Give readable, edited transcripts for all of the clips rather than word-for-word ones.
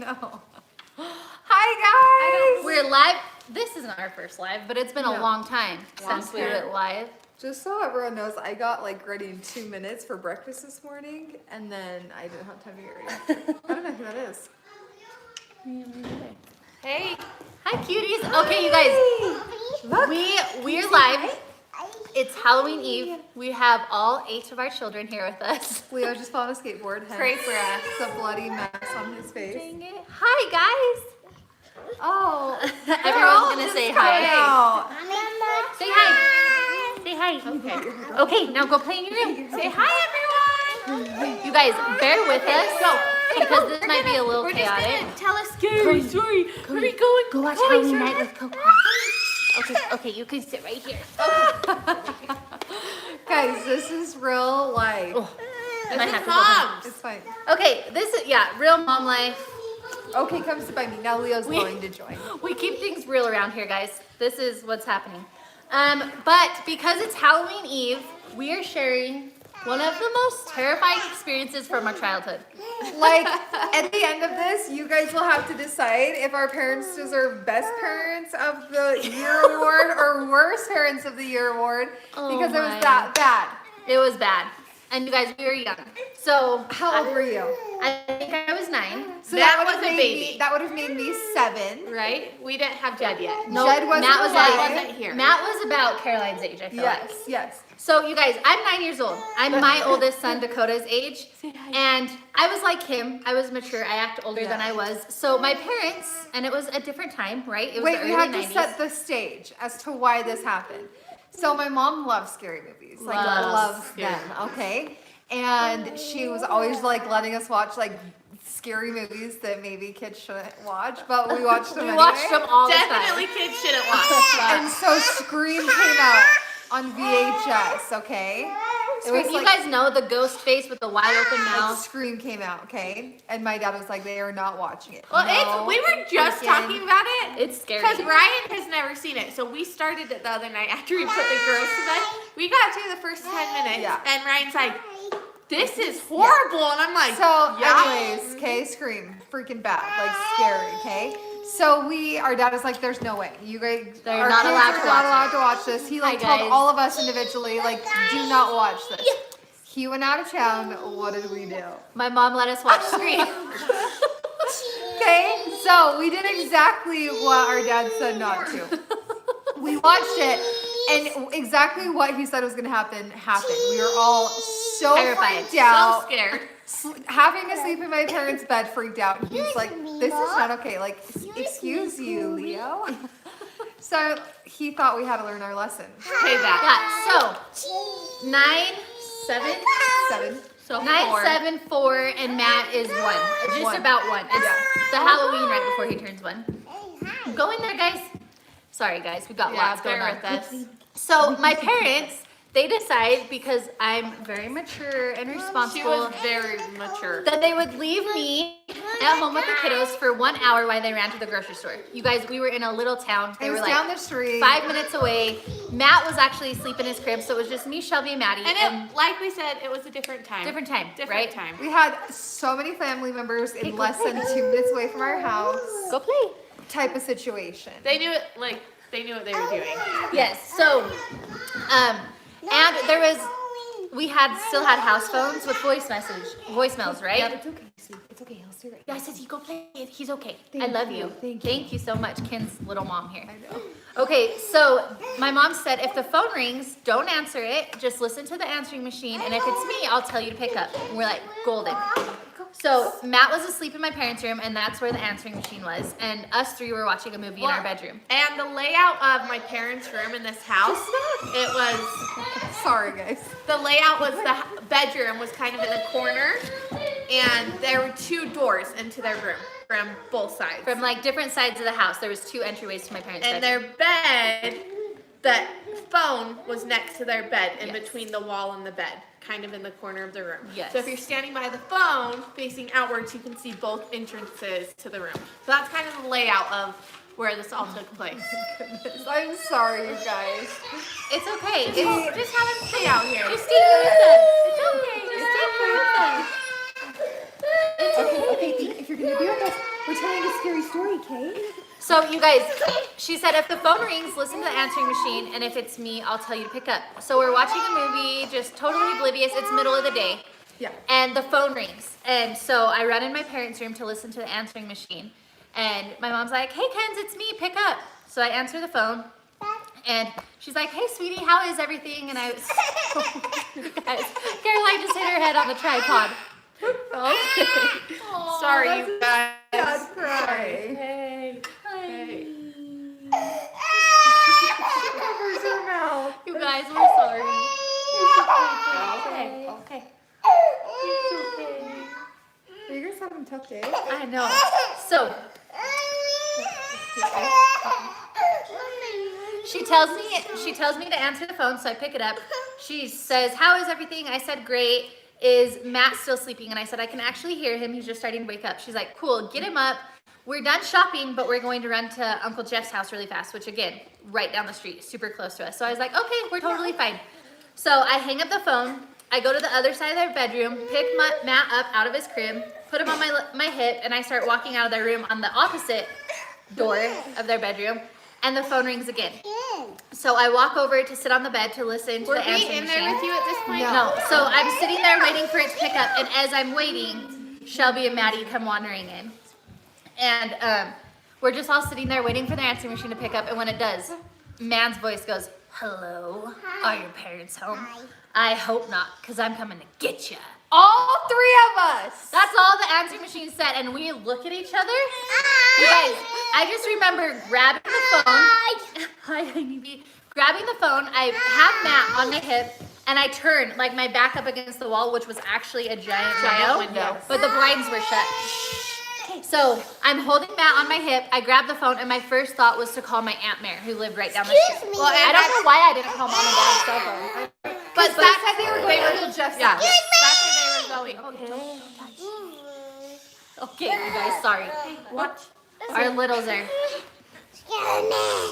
know. Hi guys! We're live. This isn't our first live, but it's been a long time since we went live. Just so everyone knows, I got like ready in 2 minutes for breakfast this morning, and then I didn't have time to get ready after. I don't know who that is. Hey. Hi, cuties. Okay, you guys. We're live. It's Halloween Eve. We have all 8 of our children here with us. Leo just fell on a skateboard. Pray for us. The bloody mess on his face. Dang it. Hi, guys. Oh, Everyone's gonna say hi. Out. Say hi. Say hi. Okay, now go play in your room. Say hi, everyone. You guys, bear with us. Go. Because this might be a little chaotic. Tell a scary story. Where are you going? Go watch Halloween Night with Coco. Okay, you can sit right here. Guys, this is real life. Oh, This I is have to hold on. Mom's. It's fine. Okay, this is, real mom life. Okay, come sit by me. Now Leo's going to join. We keep things real around here, guys. This is what's happening. But because it's Halloween Eve, we are sharing one of the most terrifying experiences from our childhood. Like, at the end of this, you guys will have to decide if our parents deserve Best Parents of the Year award or Worst Parents of the Year award because it was that bad. It was bad. And you guys, we were young. So How old were you? I think I was 9. So That would was have a made baby. me, that would have made me 7. Right? We didn't have Jed yet. No, Jed wasn't Matt was alive. like, Wasn't here. Matt was about Caroline's age, I feel like. Yes. So you guys, I'm 9 years old. I'm my oldest son, Dakota's age. And I was like him. I was mature. I act older than I was. So my parents, and it was a different time, right? It was Wait, the we early have 90s. to set the stage as to why this happened. So my mom loves scary movies. Like, Loves loves scary them, okay? And she was always like letting us watch like scary movies that maybe kids shouldn't watch, but we watched them We anyway. watched them all Definitely the kids shouldn't watch. And so Scream came out on VHS, okay? It time. You guys know the ghost face with the wide open like, mouth. Scream came out, okay? And my dad was like, they are not watching it. Well, No we were just freaking- talking about it. It's scary. Because Ryan has never seen it. So we started it the other night after we put the girls to bed. We got through the first 10 minutes. Yeah. And Ryan's like, this is horrible. And I'm like, So, yeah. anyways, okay, Scream, freaking bad, like scary, okay. So our dad was like, "There's no way, you guys They're our not kids allowed are to not watch allowed it." to watch this." He like Hi, told guys. all of us individually, like, "Do not watch this." He went out of town. What did we do? My mom let us watch Scream. Okay, so we did exactly what our dad said not to. We watched it, and exactly what he said was going to happen happened. We were all so Terrified. freaked out. So scared. Having to sleep in my parents' bed, freaked out. And he's like, "This is not okay. Like, excuse you, Leo." So he thought we had to learn our lesson. Pay that. Yeah, so 9, 7, 7. So 9, 4. 7, 4, and Matt is 1. Just One. about 1. It's the Halloween right before he turns 1. Go in there, guys. Sorry, guys. We've got Yeah, lots going bear on. with us. So my parents, they decide, because I'm very mature and She responsible, was very mature. that they would leave me at home with the kiddos for 1 hour while they ran to the grocery store. You guys, we were in a little town. They It were was like down the street. 5 minutes away. Matt was actually asleep in his crib, so it was just me, Shelby, and Maddie. And it, like we said, it was a different time. different time, Different right? time. We had so many family members in go less play. than 2 minutes away from our house. Go play. Type of situation. They knew it, like, they knew what they were doing. Yes. So, and there was, still had house phones with voicemails, right? Yeah, it's okay. See, it's okay. I'll stay right Yeah, I said, go play it. He's okay. Thank I love you. you. Thank you. so much, Ken's little mom here. I know. Okay, so my mom said, if the phone rings, don't answer it. Just listen to the answering machine. And if it's me, I'll tell you to pick up. And we're like, golden. So Matt was asleep in my parents' room, and that's where the answering machine was. And us 3 were watching a movie in our bedroom. And the layout of my parents' room in this house, it was, Sorry, guys. the layout was the bedroom was kind of in the corner, and there were 2 doors into their room from both sides. From like different sides of the house, there was 2 entryways to my parents' And bedroom. their bed, the phone was next to their bed, in Yes. between the wall and the bed, kind of in the corner of the room. Yes. So if you're standing by the phone, facing outwards, you can see both entrances to the room. So that's kind of the layout of where this all took place. I'm sorry, you guys. It's okay. Just have him stay out here. Just stay here with us. It's okay. Just stay here with us. Okay, if you're gonna be with us, We're telling a scary story, Kate. So you guys, she said if the phone rings, listen to the answering machine, and if it's me, I'll tell you to pick up. So we're watching a movie, just totally oblivious. It's middle of the day. Yeah. And the phone rings. And so I run in my parents' room to listen to the answering machine. And my mom's like, hey, Kenz, it's me, pick up. So I answer the phone. And she's like, hey, sweetie, how is everything? And I was, you guys, Caroline just hit her head on the tripod. Okay. Sorry, you guys. That's cry. Hey. Hey. She covers her mouth. You guys, we're sorry. Okay. Okay. You guys having a tough day? I know. So, she tells me to answer the phone, so I pick it up. She says, how is everything? I said, great. Is Matt still sleeping? And I said, I can actually hear him. He's just starting to wake up. She's like, cool, get him up. We're done shopping, but we're going to run to Uncle Jeff's house really fast, which again, right down the street, super close to us. So I was like, okay, we're totally fine. So I hang up the phone. I go to the other side of their bedroom, pick Matt up out of his crib, put him on my hip, and I start walking out of their room on the opposite door of their bedroom, and the phone rings again. So I walk over to sit on the bed to listen to the answering machine. Were we in there with you at this point? No. So I'm sitting there waiting for it to pick up, and as I'm waiting, Shelby and Maddie come wandering in. And we're just all sitting there waiting for the answering machine to pick up, and when it does, man's voice goes, hello, are your parents home? I hope not, because I'm coming to get you. All three of us. That's all the answering machine said, and we look at each other. You guys, I just remember grabbing the phone. Hi, baby. Grabbing the phone, I have Matt on my hip, and I turn like my back up against the wall, which was actually a giant window, but the blinds were shut. So I'm holding Matt on my hip. I grabbed the phone, and my first thought was to call my Aunt Mare, who lived right down the street. Well, I don't know why I didn't call Mom and Dad's cell phone. But that's how they were going to Uncle Jeff's Yeah, house. that's where they were going. Okay, you guys, sorry. What? Our littles are.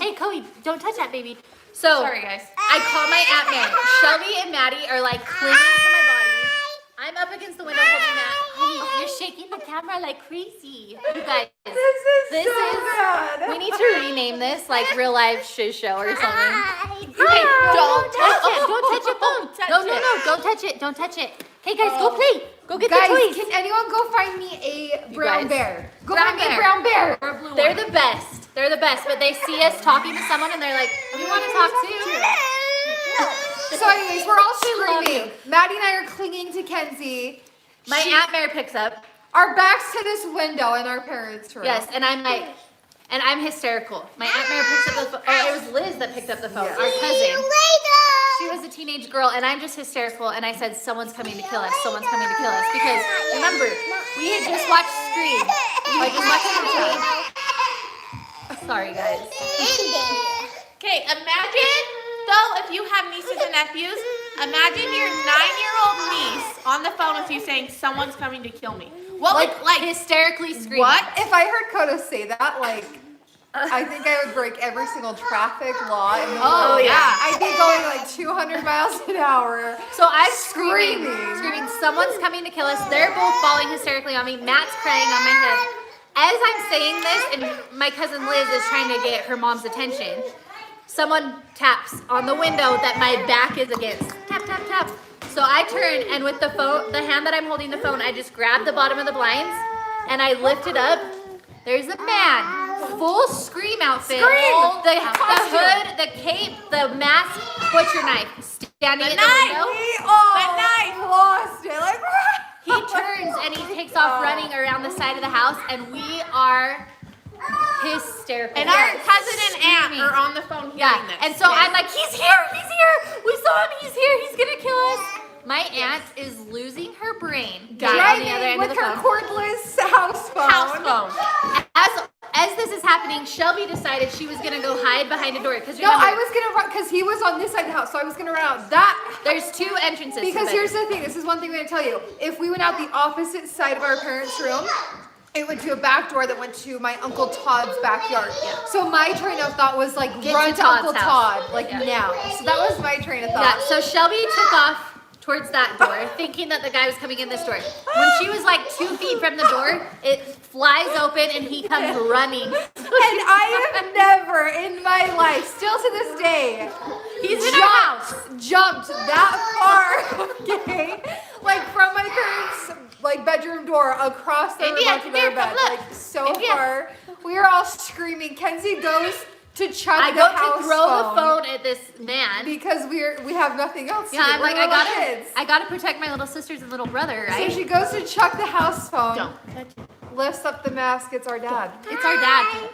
Hey, Chloe, don't touch that, baby. So Sorry, guys. I call my Aunt Mary. Shelby and Maddie are like clinging to my body. I'm up against the window holding Matt. Honey, you're shaking the camera like crazy. You guys, This is so good. we need to rename this like Real Life Shiz Show or something. Hey, don't touch it. Don't touch your phone. Don't touch No, it. don't touch it. Don't touch it. Hey guys, go play. Go get Guys, the toys. can anyone go find me a brown guys. bear? Go Brown find me a bear. brown bear. Or a blue They're one. the best. They're the best. But they see us talking to someone and they're like, we want to talk too. So anyways, we're all love screaming. Maddie and I are clinging to Kenzie. My Aunt Mary picks up. Our backs to this window in our parents' room. Yes, and I'm like, and I'm hysterical. My Aunt Mary picks up the phone. Oh, it was Liz that picked up the phone. Yeah. Our cousin. She was a teenage girl, and I'm just hysterical. And I said, someone's coming to kill us. Someone's coming to kill us. Because remember, we had just watched Scream. I just watched the movie. Sorry, guys. Okay, imagine though if you have nieces and nephews, imagine your 9-year-old niece on the phone with you saying, someone's coming to kill me. What would, like, hysterically screaming. what? If I heard Coda say that, like, I think I would break every single traffic law in the Oh, world. yeah. I'd be going like 200 miles an hour. So I'm screaming, Screaming. someone's coming to kill us. They're both falling hysterically on me. Matt's crying on my hip. As I'm saying this, and my cousin Liz is trying to get her mom's attention, someone taps on the window that my back is against. Tap, tap, tap. So I turn, and with the phone, the hand that I'm holding the phone, I just grab the bottom of the blinds, and I lift it up. There's a man, full Scream outfit. The hood, the cape, the mask, butcher knife, standing The at knife. the window. We lost it. Like, He turns and he takes off running around the side of the house, and we are hysterical. And our cousin and aunt Screaming. are on the phone hearing Yeah, this. and so I'm like, he's here, we saw him, he's here, he's gonna kill us. My aunt is losing her brain. Dying on the other end with of the her phone. cordless house phone. House phone. As this is happening, Shelby decided she was gonna go hide behind a door because No, I was gonna run because he was on this side of the house, so I was gonna run out that. There's two entrances. Because to here's the thing. This is one thing I'm gonna tell you. If we went out the opposite side of our parents' room, it went to a back door that went to my Uncle Todd's backyard. Yeah. So my train of thought was like Get run to to Todd's Uncle house. Todd, like Yeah. now. So that was my train of Yeah, thought. so Shelby took off towards that door, thinking that the guy was coming in this door. When she was like 2 feet from the door, it flies open and he comes running. And I have never in my life, still to this day, He's in our house. jumped that far, okay? Like from my parents' like bedroom door across the India, remote to come their here, bed, come look. like so India. far. We are all screaming. Kenzie goes to chuck I the go house to throw the phone at this man. because we have nothing else to Yeah, do. I'm We're like, little kids. I gotta protect my little sisters and little brother, So right? she goes to chuck the house phone, Don't touch it. lifts up the mask. It's our dad. It's our dad.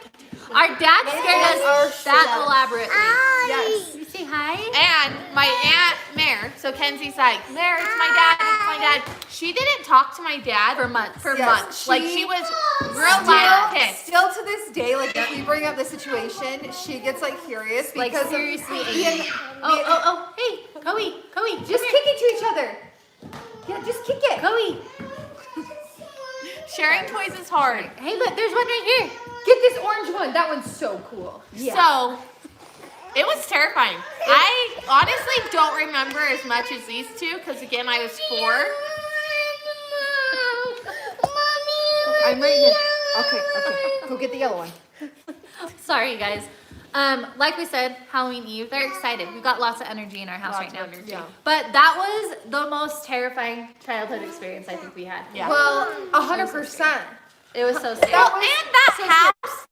Our dad scared us that elaborately. Yes. You say hi? And my Aunt Mare, so Kenzie's like, Mare, it's my dad. She didn't talk to my dad For months. For Yes, months. Like she- she was real wild pissed. Still to this day, like if we bring up the situation, she gets like furious Like because seriously of angry. Oh, hey, Coey, just kick it to each other. Yeah, just kick it. Coey. Sharing toys is hard. Hey, look, there's one right here. Get this orange one. That one's so cool. So it was terrifying. I honestly don't remember as much as these two because again I was 4. I'm right here. Okay. Go get the yellow one. Sorry, you guys. Like we said, Halloween Eve, they're excited. We've got lots of energy in our house right now. Yeah. But that was the most terrifying childhood experience I think we had. Yeah. Well, 100%. It was so scary. Well, and that house,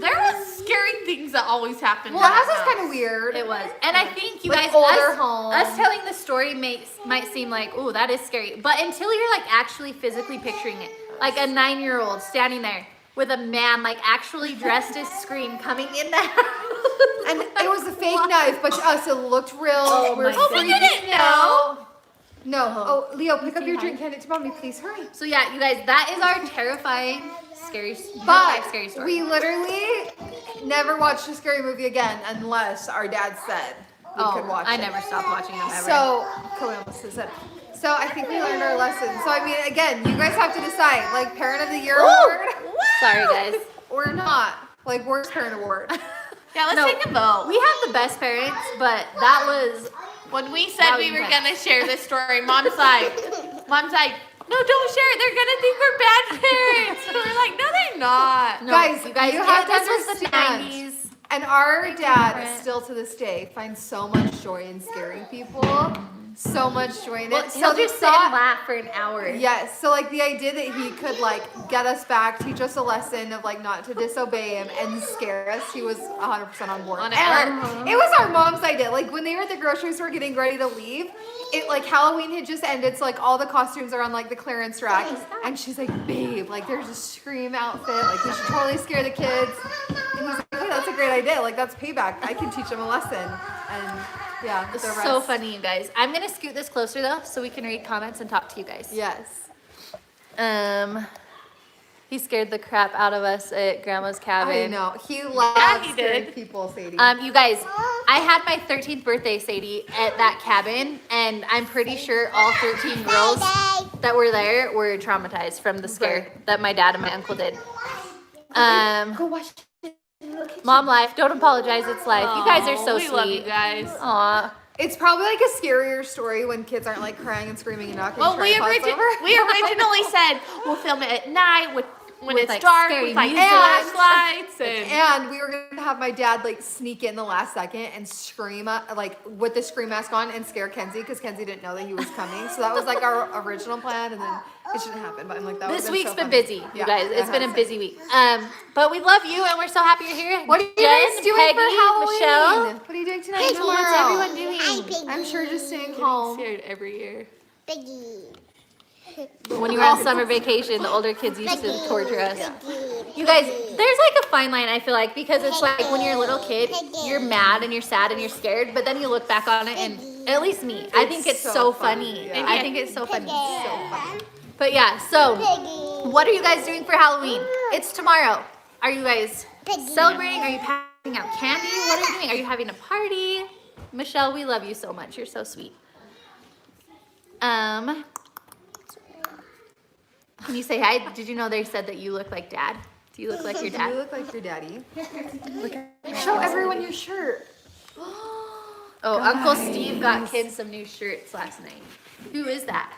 there was scary things that always happened. Well, the house is kind of weird. It was. And I think you Like guys, older us, homes. us telling the story might seem like, ooh, that is scary. But until you're like actually physically picturing it, like a 9-year-old standing there with a man like actually dressed as Scream coming in the house. And it was a fake knife, but to us it looked real. Oh We're my goodness. We didn't know. No. Oh, Leo, pick up Say your hi. drink. Hand it to mommy, please. Hurry. So yeah, you guys, that is our terrifying, scary, real But life scary story. we literally never watched a scary movie again unless our dad said we could watch I it. never stopped watching them ever. So, Chloe almost said it. So I think we learned our lesson. So I mean, again, you guys have to decide, like Parent of the Year award sorry guys. or not, like worst parent award. Yeah, let's No. take a vote. We have the best parents, but that was When we That said was we were intense. gonna share this story, Mom's like, no, don't share it. They're gonna think we're bad parents. And we're like, no, they're not. no, Guys, you guys, you have to this was the understand. 90s. And our dad, different. still to this day, finds so much joy in scaring people. So much joy in Well, it. he'll So the just sit and thought, laugh for an hour. yes. So like the idea that he could like get us back, teach us a lesson of like not to disobey him and scare us, he was 100% on board. On it. And it was our mom's idea. Like when they were at the grocery store getting ready to leave, it like Halloween had just ended, so like all the costumes are on like the clearance rack, and she's like, babe, like there's a Scream outfit, like we should totally scare the kids. And he's like, hey, that's a great idea. Like that's payback. I can teach them a lesson. And yeah, the rest. So funny, you guys. I'm gonna scoot this closer though, so we can read comments and talk to you guys. Yes. He scared the crap out of us at Grandma's cabin. I know. He loves he scaring did. people, Sadie. You guys, I had my 13th birthday, Sadie, at that cabin, and I'm pretty sure all 13 girls that were there were traumatized from the scare Right. that my dad and my uncle did. Go watch. Mom life, don't apologize, it's life. You guys are so we sweet. love you guys. Aw. It's probably like a scarier story when kids aren't like crying and screaming and knocking Well, we tripods over. originally said we'll film it at night when With, it's like, dark scary with like music. flashlights and And we were gonna have my dad like sneak in the last second and scream like with the Scream mask on and scare Kenzie because Kenzie didn't know that he was coming. So that was like our original plan, and then it shouldn't happen. But I'm like, that This would've week's so been funny. busy, you Yeah, guys. it It's been a has. busy week. But we love you and we're so happy you're here. What are you Jen, guys doing Peggy, for Halloween? Michelle. What are you doing tonight? Hey, and tomorrow? what's everyone doing? I'm sure just staying home. scared every year. When you were on summer vacation, the older kids used to torture us. You guys, there's like a fine line, I feel like, because it's like when you're a little kid, you're mad and you're sad and you're scared, but then you look back on it and at least me, I think it's so so funny, funny. yeah. I think it's so funny. But yeah, so what are you guys doing for Halloween? It's tomorrow. Are you guys celebrating? Are you passing out candy? What are you doing? Are you having a party? Michelle, we love you so much. You're so sweet. Can you say hi? Did you know they said that you look like dad? Do you look like your You dad? look like your daddy. Show everyone your shirt. Oh, Uncle Steve got kids some new shirts last night. Who is that?